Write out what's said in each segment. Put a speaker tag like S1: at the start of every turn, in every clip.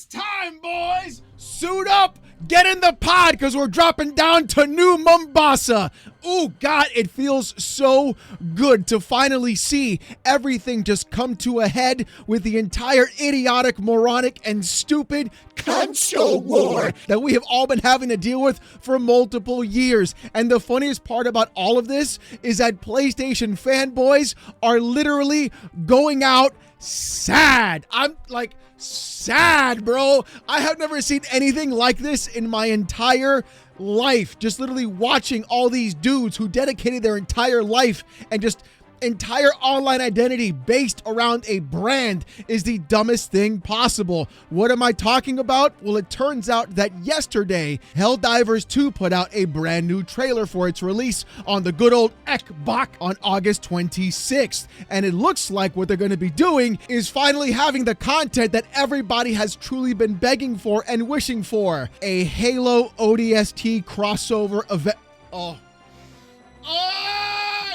S1: It's time, boys! Suit up! Get in the pod, because we're dropping down to New Mombasa. Oh, God, it feels so good to finally see everything just come to a head with the entire idiotic, moronic, and stupid console war that we have all been having to deal with for multiple years. And the funniest part about all of this is that PlayStation fanboys are literally going out sad. I'm like sad, bro. I have never seen anything like this in my entire life. Just literally watching all these dudes who dedicated their entire life and just entire online identity based around a brand is the dumbest thing possible. What am I talking about? Well, it turns out that yesterday, Helldivers 2 put out a brand new trailer for its release on the good old Xbox on August 26th. And it looks like what they're going to be doing is finally having the content that everybody has truly been begging for and wishing for. A Halo ODST crossover event.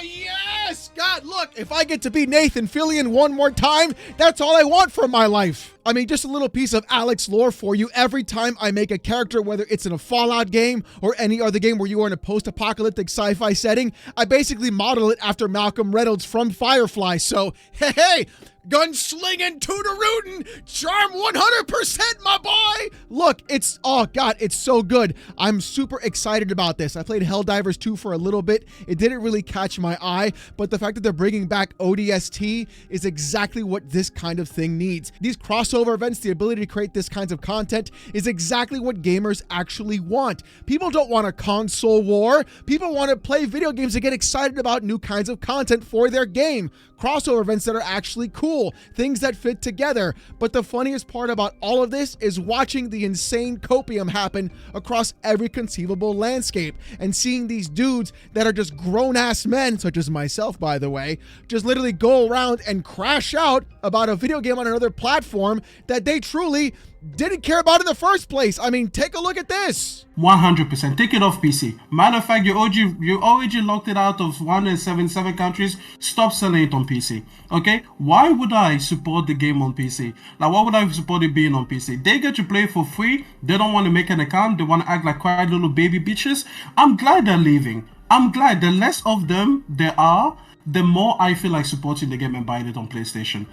S1: Yes! God, look, if I get to be Nathan Fillion one more time, that's all I want from my life. I mean, just a little piece of Alex lore for you. Every time I make a character, whether it's in a Fallout game or any other game where you are in a post-apocalyptic sci-fi setting, I basically model it after Malcolm Reynolds from Firefly. So, hey, gunslinging, tutor-rootin', charm 100%, my boy. Look, it's, oh God, it's so good. I'm super excited about this. I played Helldivers 2 for a little bit. It didn't really catch my eye, but the fact that they're bringing back ODST is exactly what this kind of thing needs. These crossover events, the ability to create this kinds of content is exactly what gamers actually want. People don't want a console war. People want to play video games and get excited about new kinds of content for their game. Crossover events that are actually cool, things that fit together. But the funniest part about all of this is watching the insane copium happen across every conceivable landscape and seeing these dudes that are just grown-ass men, such as myself, by the way, just literally go around and crash out about a video game on another platform that they truly didn't care about in the first place. I mean, take a look at this.
S2: 100%. Take it off PC. Matter of fact, you already locked it out of 177 countries. Stop selling it on PC. Okay? Why would I support the game on PC? Like, why would I support it being on PC? They get to play it for free. They don't want to make an account. They want to act like quiet little baby bitches. I'm glad they're leaving. I'm glad. The less of them there are, the more I feel like supporting the game and buying it on PlayStation.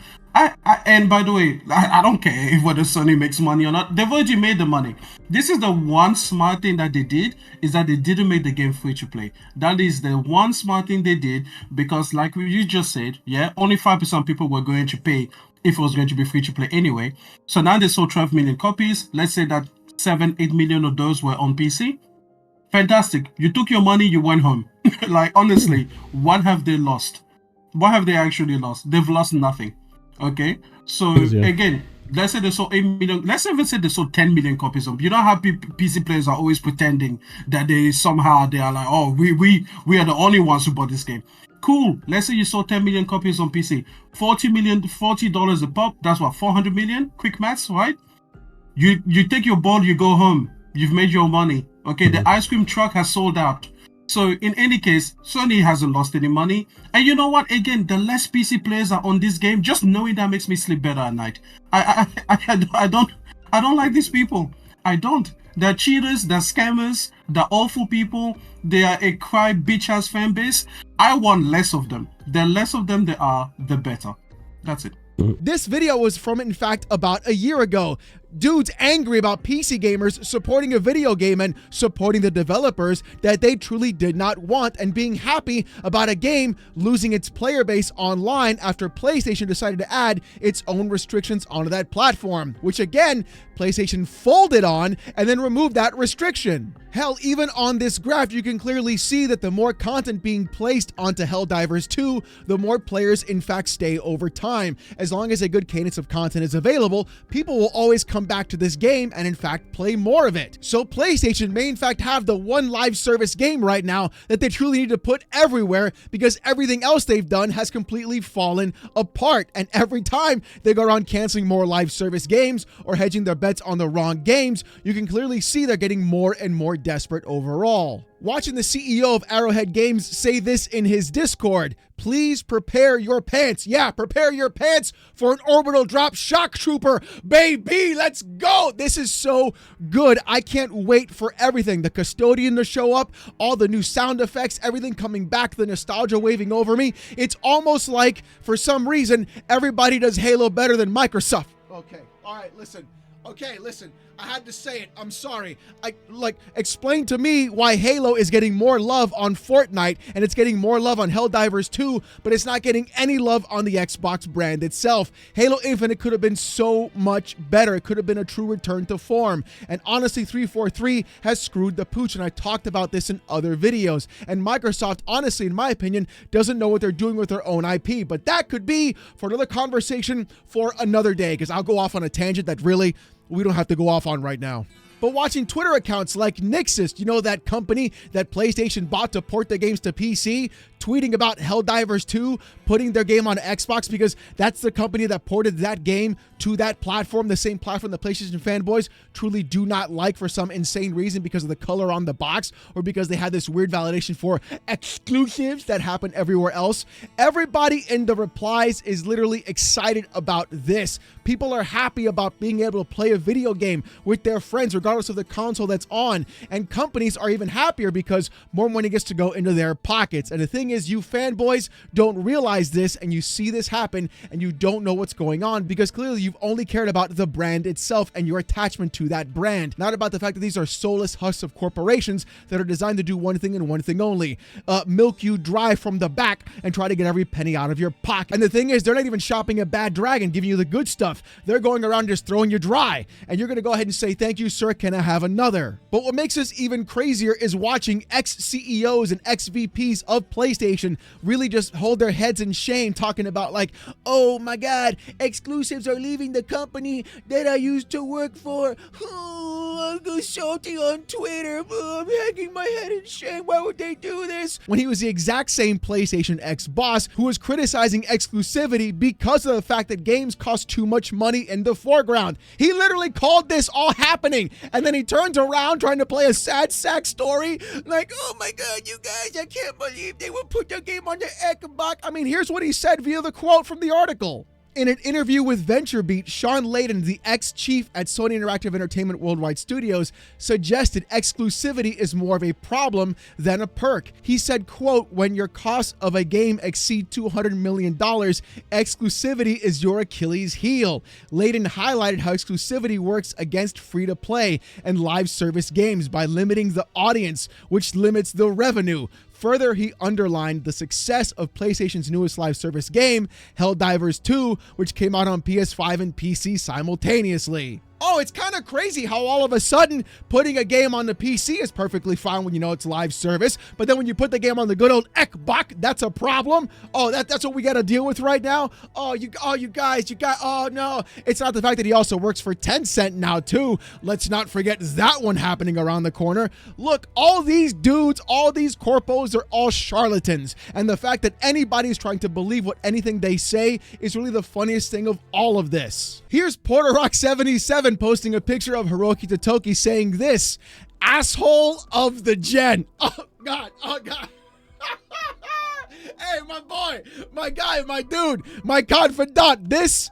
S2: And by the way, I don't care if whether Sony makes money or not. They've already made the money. This is the one smart thing that they did, is that they didn't make the game free to play. That is the one smart thing they did, because like you just said, yeah, only 5% of people were going to pay if it was going to be free to play anyway. So now they sold 12 million copies. Let's say that 7-8 million of those were on PC. Fantastic. You took your money, you went home. Like, honestly, what have they lost? What have they actually lost? They've lost nothing. Okay? So, again, let's say they sold 8 million. Let's even say they sold 10 million copies of. You know how PC players are always pretending that they are like, oh, we are the only ones who bought this game. Cool. Let's say you sold 10 million copies on PC. $40 a pop. That's what, 400 million? Quick maths, right? You take your ball, you go home. You've made your money. Okay, the ice cream truck has sold out. So in any case, Sony hasn't lost any money. And you know what? Again, the less PC players are on this game, just knowing that makes me sleep better at night. I don't like these people. I don't. They're cheaters, they're scammers, they're awful people. They are a cry bitch ass fan base. I want less of them. The less of them there are, the better. That's it.
S1: This video was from, in fact, about a year ago. Dudes angry about PC gamers supporting a video game and supporting the developers that they truly did not want, and being happy about a game losing its player base online after PlayStation decided to add its own restrictions onto that platform, which again, PlayStation folded on and then removed that restriction. Hell, even on this graph, you can clearly see that the more content being placed onto Helldivers 2, the more players in fact stay over time. As long as a good cadence of content is available, people will always come back to this game and in fact play more of it. So PlayStation may in fact have the one live service game right now that they truly need to put everywhere, because everything else they've done has completely fallen apart. And every time they go around canceling more live service games or hedging their bets on the wrong games, you can clearly see they're getting more and more desperate overall. Watching the CEO of Arrowhead Games say this in his Discord: please prepare your pants. Yeah, prepare your pants for an orbital drop shock trooper, baby. Let's go. This is so good. I can't wait for everything. The custodian to show up, all the new sound effects, everything coming back, the nostalgia waving over me. It's almost like, for some reason, everybody does Halo better than Microsoft. Okay, all right, listen. Okay, listen. I had to say it. I'm sorry. Explain to me why Halo is getting more love on Fortnite and it's getting more love on Helldivers 2, but it's not getting any love on the Xbox brand itself. Halo Infinite could have been so much better. It could have been a true return to form. And honestly, 343 has screwed the pooch, and I talked about this in other videos. And Microsoft, honestly, in my opinion, doesn't know what they're doing with their own IP. But that could be for another conversation for another day, because I'll go off on a tangent that really we don't have to go off on right now. But watching Twitter accounts like Nixxes, you know, that company that PlayStation bought to port the games to PC, tweeting about Helldivers 2, putting their game on Xbox because that's the company that ported that game to that platform, the same platform the PlayStation fanboys truly do not like for some insane reason, because of the color on the box or because they had this weird validation for exclusives that happen everywhere else. Everybody in the replies is literally excited about this. People are happy about being able to play a video game with their friends, regardless of the console that's on. And companies are even happier because more money gets to go into their pockets. And the thing is, you fanboys don't realize this, and you see this happen and you don't know what's going on because clearly you've only cared about the brand itself and your attachment to that brand, not about the fact that these are soulless husks of corporations that are designed to do one thing and one thing only: milk you dry from the back and try to get every penny out of your pocket. And the thing is, they're not even shopping at Bad Dragon, giving you the good stuff. They're going around just throwing you dry, and you're going to go ahead and say, thank you, sir, can I have another? But what makes this even crazier is watching ex-CEOs and ex-VPs of PlayStation really just hold their heads in shame, talking about like, oh my God, exclusives are leaving the company that I used to work for. Oh, I'll go salty on Twitter. Oh, I'm hanging my head in shame. Why would they do this? When he was the exact same PlayStation ex-boss who was criticizing exclusivity because of the fact that games cost too much money in the foreground. He literally called this all happening, and then he turns around trying to play a sad sack story like, oh my God, you guys, I can't believe they would put the game on the Xbox. I mean, here's what he said via the quote from the article. In an interview with VentureBeat, Sean Layden, the ex-chief at Sony Interactive Entertainment Worldwide Studios, suggested exclusivity is more of a problem than a perk. He said, quote, when your costs of a game exceed $200 million, exclusivity is your Achilles heel. Layden highlighted how exclusivity works against free-to-play and live service games by limiting the audience, which limits the revenue. Further, he underlined the success of PlayStation's newest live service game, Helldivers 2, which came out on PS5 and PC simultaneously. Oh, it's kind of crazy how all of a sudden putting a game on the PC is perfectly fine when you know it's live service, but then when you put the game on the good old Xbox, that's a problem. Oh, that's what we got to deal with right now. Oh, you guys, oh no, it's not the fact that he also works for Tencent now too. Let's not forget that one happening around the corner. Look, all these dudes, all these corpos are all charlatans, and the fact that anybody's trying to believe what anything they say is really the funniest thing of all of this. Here's PorterRock77 posting a picture of Hiroki Totoki saying this: asshole of the gen. Oh God, oh God. Hey, my boy, my guy, my dude, my confidant, this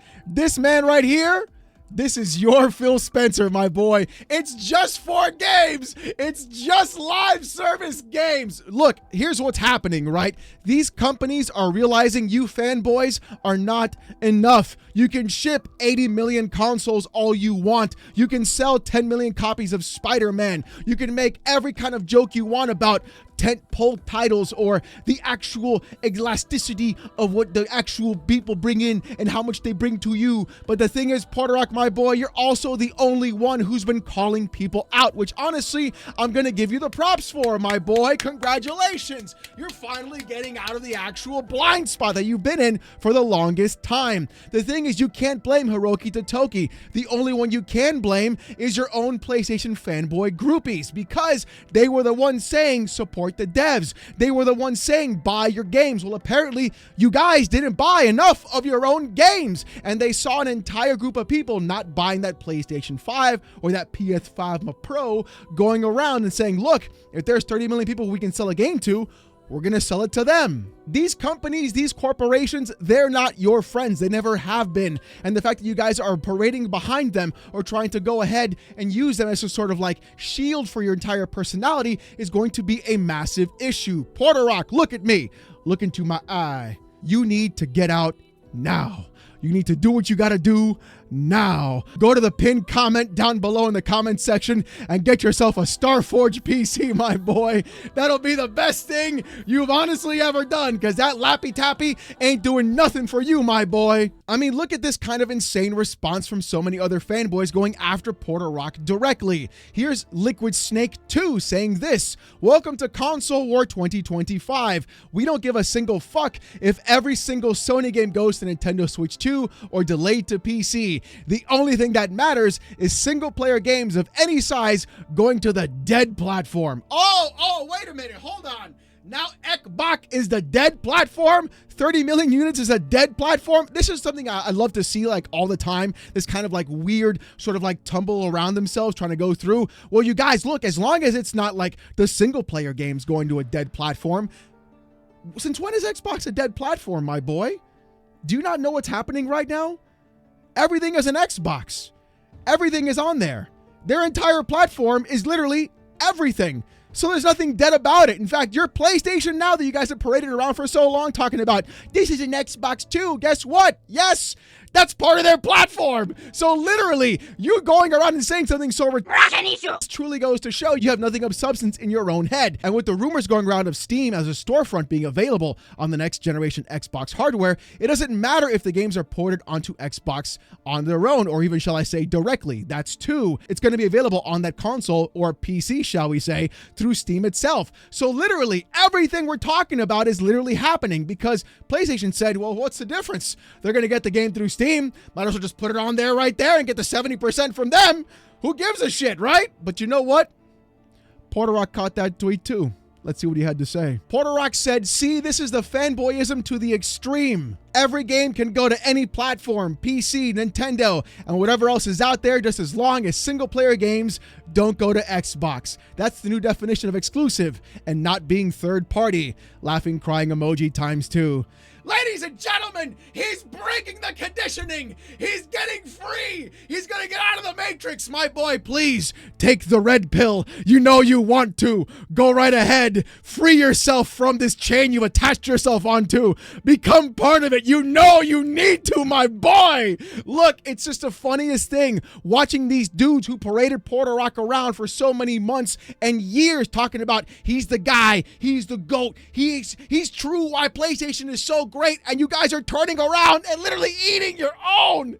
S1: man right here, this is your Phil Spencer, my boy. It's just 4 games. It's just live service games. Look, here's what's happening, right? These companies are realizing you fanboys are not enough. You can ship 80 million consoles all you want. You can sell 10 million copies of Spider-Man. You can make every kind of joke you want about tentpole titles or the actual elasticity of what the actual people bring in and how much they bring to you. But the thing is, Porterock, my boy, you're also the only one who's been calling people out, which honestly, I'm going to give you the props for, my boy. Congratulations. You're finally getting out of the actual blind spot that you've been in for the longest time. The thing is, you can't blame Hiroki Totoki. The only one you can blame is your own PlayStation fanboy groupies, because they were the ones saying support support the devs. They were the ones saying, buy your games. Well, apparently you guys didn't buy enough of your own games. And they saw an entire group of people not buying that PlayStation 5 or that PS5 Pro going around and saying, look, if there's 30 million people we can sell a game to, we're going to sell it to them. These companies, these corporations, they're not your friends. They never have been. And the fact that you guys are parading behind them or trying to go ahead and use them as a sort of like shield for your entire personality is going to be a massive issue. Portorock, look at me. Look into my eye. You need to get out now. You need to do what you got to do now. Go to the pinned comment down below in the comment section and get yourself a Starforge PC, my boy. That'll be the best thing you've honestly ever done, because that Lappy Tappy ain't doing nothing for you, my boy. I mean, look at this kind of insane response from so many other fanboys going after Portorock directly. Here's Liquid Snake 2 saying this: welcome to Console War 2025. We don't give a single fuck if every single Sony game goes to Nintendo Switch 2 or delayed to PC. The only thing that matters is single-player games of any size going to the dead platform. Oh, wait a minute. Hold on. Now Xbox is the dead platform? 30 million units is a dead platform? This is something I love to see like all the time. This kind of like weird sort of like tumble around themselves trying to go through. Well, you guys, look, as long as it's not like the single-player games going to a dead platform. Since when is Xbox a dead platform, my boy? Do you not know what's happening right now? Everything is an Xbox. Everything is on there. Their entire platform is literally everything. So there's nothing dead about it. In fact, your PlayStation now that you guys have paraded around for so long talking about, this is an Xbox too. Guess what? Yes, that's part of their platform. So literally, you going around and saying something so ridiculous truly goes to show you have nothing of substance in your own head. And with the rumors going around of Steam as a storefront being available on the next generation Xbox hardware, it doesn't matter if the games are ported onto Xbox on their own, or even, shall I say, directly. That's two. It's going to be available on that console or PC, shall we say, through Steam itself. So literally, everything we're talking about is literally happening because PlayStation said, well, what's the difference? They're going to get the game through Steam. Might as well just put it on there right there and get the 70% from them. Who gives a shit, right? But you know what? Portorock caught that tweet too. Let's see what he had to say. Portorock said, see, this is the fanboyism to the extreme. Every game can go to any platform, PC, Nintendo, and whatever else is out there, just as long as single-player games don't go to Xbox. That's the new definition of exclusive and not being third-party. Laughing, crying emoji times 2. Ladies and gentlemen, he's breaking the conditioning. He's getting free. He's going to get out of the Matrix. My boy, please take the red pill. You know you want to. Go right ahead. Free yourself from this chain you've attached yourself onto. Become part of it. You know you need to, my boy. Look, it's just the funniest thing watching these dudes who paraded Portorock around for so many months and years talking about he's the guy, he's the GOAT, he's true why PlayStation is so great, and you guys are turning around and literally eating your own.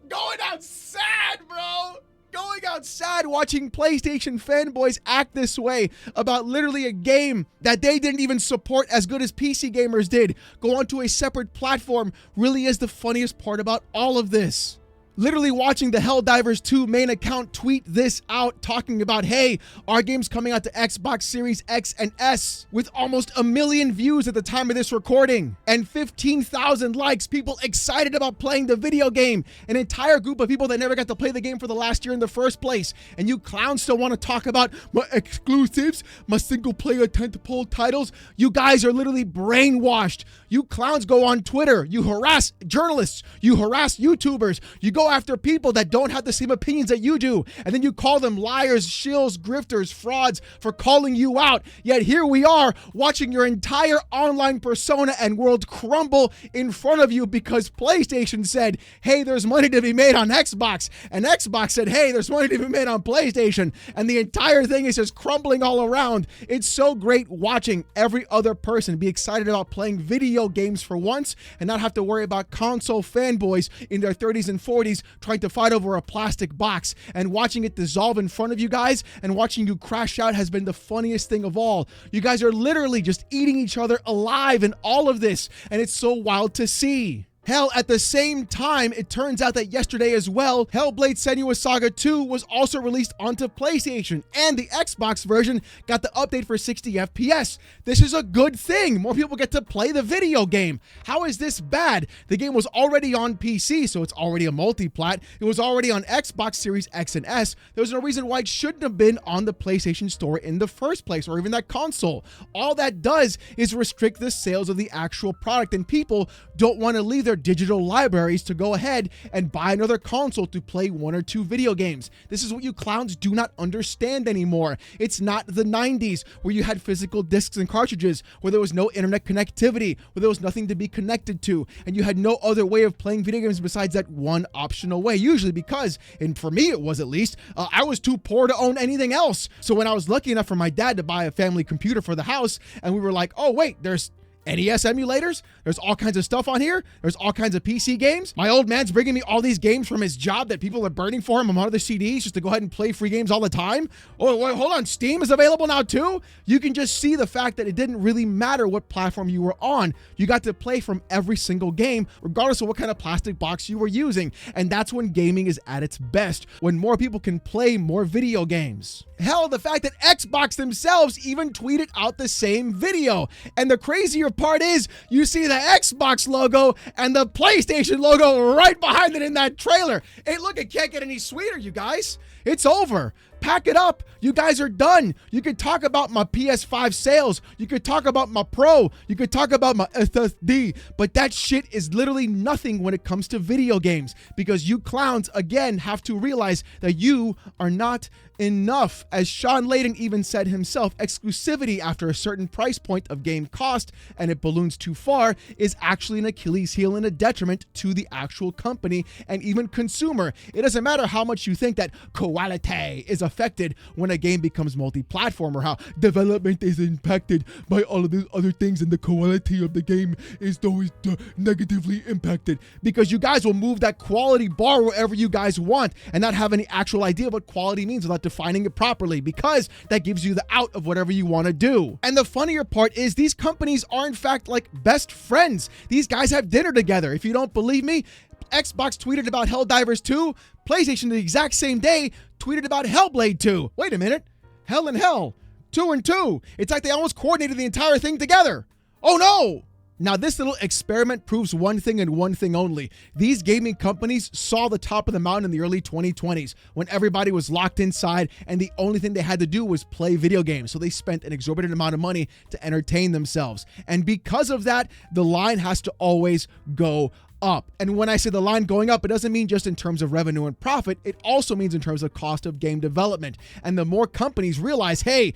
S1: Going out sad, bro. Going out sad watching PlayStation fanboys act this way about literally a game that they didn't even support as good as PC gamers did. Go onto a separate platform really is the funniest part about all of this. Literally watching the Helldivers 2 main account tweet this out, talking about, hey, our game's coming out to Xbox Series X and S with almost 1 million views at the time of this recording and 15,000 likes, people excited about playing the video game, an entire group of people that never got to play the game for the last year in the first place. And you clowns still want to talk about my exclusives, my single player tentpole titles. You guys are literally brainwashed. You clowns go on Twitter, you harass journalists, you harass YouTubers, you go after people that don't have the same opinions that you do, and then you call them liars, shills, grifters, frauds for calling you out. Yet here we are watching your entire online persona and world crumble in front of you because PlayStation said, hey, there's money to be made on Xbox, and Xbox said, hey, there's money to be made on PlayStation, and the entire thing is just crumbling all around. It's so great watching every other person be excited about playing video games for once and not have to worry about console fanboys in their 30s and 40s trying to fight over a plastic box, and watching it dissolve in front of you guys and watching you crash out has been the funniest thing of all. You guys are literally just eating each other alive in all of this, and it's so wild to see. Hell, at the same time, it turns out that yesterday as well, Hellblade: Senua's Saga 2 was also released onto PlayStation, and the Xbox version got the update for 60 FPS. This is a good thing. More people get to play the video game. How is this bad? The game was already on PC, so it's already a multi-plat. It was already on Xbox Series X and S. There's no reason why it shouldn't have been on the PlayStation Store in the first place, or even that console. All that does is restrict the sales of the actual product, and people don't want to leave their digital libraries to go ahead and buy another console to play one or two video games. This is what you clowns do not understand anymore. It's not the 90s where you had physical discs and cartridges, where there was no internet connectivity, where there was nothing to be connected to, and you had no other way of playing video games besides that one optional way, usually because, and for me it was at least, I was too poor to own anything else. So when I was lucky enough for my dad to buy a family computer for the house, and we were like, oh wait, there's NES emulators, there's all kinds of stuff on here, there's all kinds of PC games. My old man's bringing me all these games from his job that people are burning for him on other CDs just to go ahead and play free games all the time. Oh, wait, hold on, Steam is available now too? You can just see the fact that it didn't really matter what platform you were on. You got to play from every single game, regardless of what kind of plastic box you were using. And that's when gaming is at its best, when more people can play more video games. Hell, the fact that Xbox themselves even tweeted out the same video. And the crazier part is, you see the Xbox logo and the PlayStation logo right behind it in that trailer. Hey, look, it can't get any sweeter, you guys. It's over. Pack it up. You guys are done. You could talk about my PS5 sales. You could talk about my Pro. You could talk about my SSD. But that shit is literally nothing when it comes to video games, because you clowns, again, have to realize that you are not enough. As Sean Layden even said himself, exclusivity after a certain price point of game cost, and it balloons too far, is actually an Achilles heel and a detriment to the actual company and even consumer. It doesn't matter how much you think that quality is affected when a game becomes multi-platform, or how development is impacted by all of these other things and the quality of the game is always negatively impacted, because you guys will move that quality bar wherever you guys want and not have any actual idea of what quality means without defining it properly, because that gives you the out of whatever you want to do. And the funnier part is, these companies are in fact like best friends. These guys have dinner together. If you don't believe me, Xbox tweeted about Helldivers 2. PlayStation the exact same day tweeted about Hellblade 2. Wait a minute. Hell and Hell. 2 and 2. It's like they almost coordinated the entire thing together. Oh no! Now, this little experiment proves one thing and one thing only. These gaming companies saw the top of the mountain in the early 2020s when everybody was locked inside and the only thing they had to do was play video games. So they spent an exorbitant amount of money to entertain themselves. And because of that, the line has to always go up. And when I say the line going up, it doesn't mean just in terms of revenue and profit. It also means in terms of cost of game development. And the more companies realize, hey,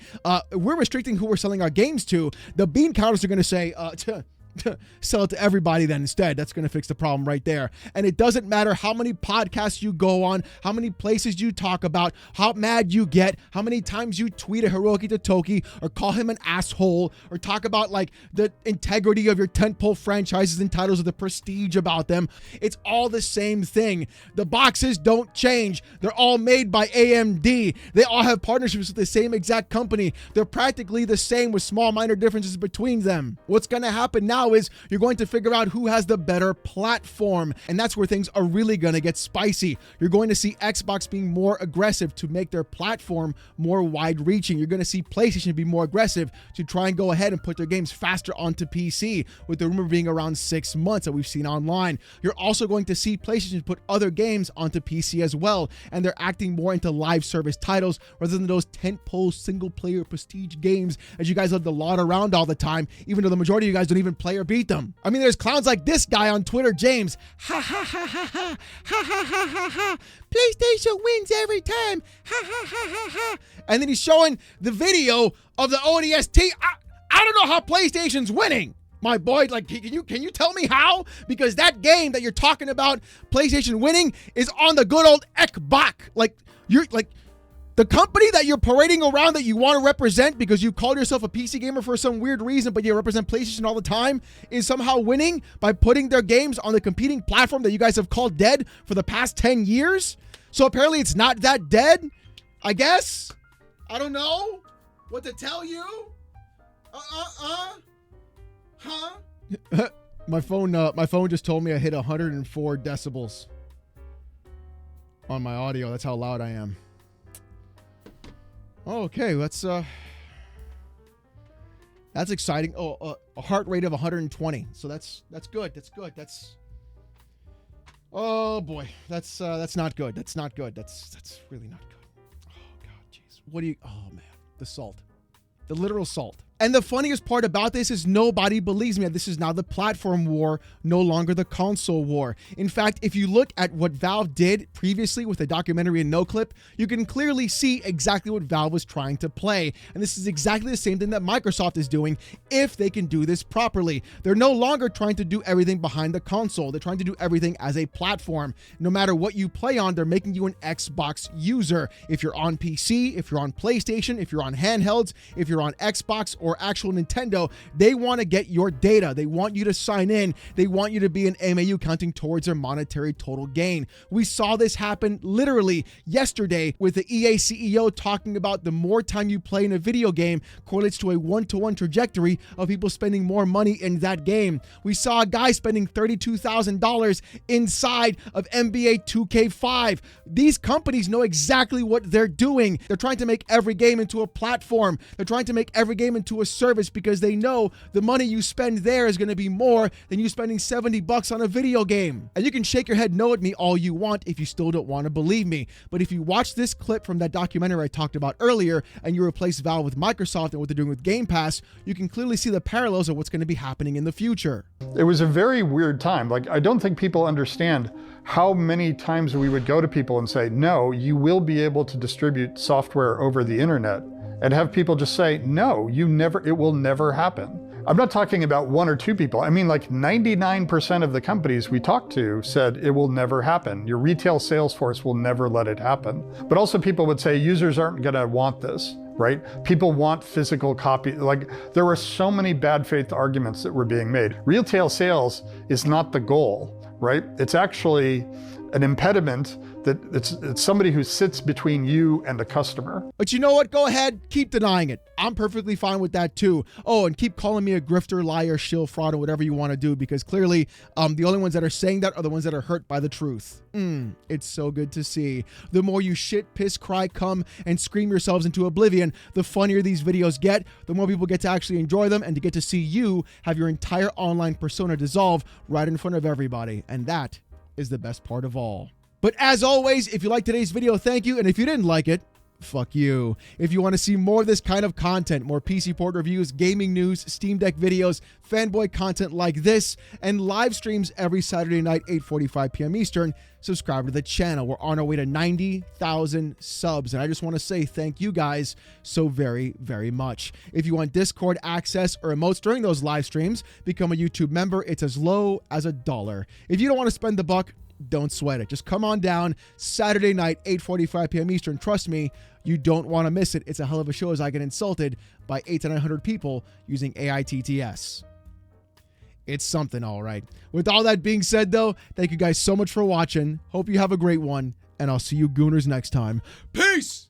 S1: we're restricting who we're selling our games to, the bean counters are going to say, sell it to everybody then instead. That's going to fix the problem right there. And it doesn't matter how many podcasts you go on, how many places you talk about, how mad you get, how many times you tweet a Hiroki Totoki or call him an asshole or talk about like the integrity of your tentpole franchises and titles or the prestige about them. It's all the same thing. The boxes don't change. They're all made by AMD. They all have partnerships with the same exact company. They're practically the same with small minor differences between them. What's going to happen now is you're going to figure out who has the better platform, and that's where things are really going to get spicy. You're going to see Xbox being more aggressive to make their platform more wide-reaching. You're going to see PlayStation be more aggressive to try and go ahead and put their games faster onto PC, with the rumor being around 6 months that we've seen online. You're also going to see PlayStation put other games onto PC as well, and they're acting more into live service titles rather than those tentpole single-player prestige games as you guys love to laud around all the time, even though the majority of you guys don't even play or beat them. I mean, there's clowns like this guy on Twitter, James. Ha ha ha ha ha ha ha ha ha ha. PlayStation wins every time. Ha ha ha ha ha. And then he's showing the video of the ODST. I don't know how PlayStation's winning. My boy, like, can you tell me how? Because that game that you're talking about, PlayStation winning, is on the good old Xbox. Like, you're like, the company that you're parading around that you want to represent because you call yourself a PC gamer for some weird reason, but you represent PlayStation all the time, is somehow winning by putting their games on the competing platform that you guys have called dead for the past 10 years. So apparently it's not that dead, I guess. I don't know what to tell you. Huh? My phone just told me I hit 104 decibels on my audio. That's how loud I am. Okay, that's exciting. Oh, a heart rate of 120. So that's good. That's good. Oh boy, that's not good. That's not good. That's really not good. Oh god, jeez. Oh man, the salt, the literal salt. And the funniest part about this is nobody believes me. This is now the platform war, no longer the console war. In fact, if you look at what Valve did previously with the documentary and NoClip, you can clearly see exactly what Valve was trying to play. And this is exactly the same thing that Microsoft is doing if they can do this properly. They're no longer trying to do everything behind the console. They're trying to do everything as a platform. No matter what you play on, they're making you an Xbox user. If you're on PC, if you're on PlayStation, if you're on handhelds, if you're on Xbox or actual Nintendo, they want to get your data. They want you to sign in. They want you to be an MAU counting towards their monetary total gain. We saw this happen literally yesterday with the EA CEO talking about the more time you play in a video game correlates to a one-to-one trajectory of people spending more money in that game. We saw a guy spending $32,000 inside of NBA 2K5. These companies know exactly what they're doing. They're trying to make every game into a platform. They're trying to make every game into a service because they know the money you spend there is going to be more than you spending $70 on a video game. And you can shake your head no at me all you want if you still don't want to believe me. But if you watch this clip from that documentary I talked about earlier and you replace Valve with Microsoft and what they're doing with Game Pass, you can clearly see the parallels of what's going to be happening in the future.
S3: It was a very weird time. Like, I don't think people understand how many times we would go to people and say, no, you will be able to distribute software over the internet. And have people just say, no, it will never happen. I'm not talking about one or two people. I mean, like 99% of the companies we talked to said it will never happen. Your retail sales force will never let it happen. But also people would say users aren't gonna want this, right? People want physical copy. Like, there were so many bad faith arguments that were being made. Retail sales is not the goal, right? It's actually an impediment that it's somebody who sits between you and a customer.
S1: But you know what? Go ahead, keep denying it. I'm perfectly fine with that too. Oh, and keep calling me a grifter, liar, shill, fraud, or whatever you want to do, because clearly the only ones that are saying that are the ones that are hurt by the truth. It's so good to see. The more you shit, piss, cry, come, and scream yourselves into oblivion, the funnier these videos get, the more people get to actually enjoy them and to get to see you have your entire online persona dissolve right in front of everybody. And that is the best part of all. But as always, if you liked today's video, thank you. And if you didn't like it, fuck you. If you want to see more of this kind of content, more PC port reviews, gaming news, Steam Deck videos, fanboy content like this, and live streams every Saturday night, 8:45 p.m. Eastern, subscribe to the channel. We're on our way to 90,000 subs. And I just want to say thank you guys so very, very much. If you want Discord access or emotes during those live streams, become a YouTube member. It's as low as $1. If you don't want to spend the buck, don't sweat it. Just come on down Saturday night, 8:45 p.m. Eastern. Trust me, you don't want to miss it. It's a hell of a show as I get insulted by 800 to 900 people using AITTS. It's something, all right. With all that being said, though, thank you guys so much for watching. Hope you have a great one, and I'll see you gooners next time. Peace!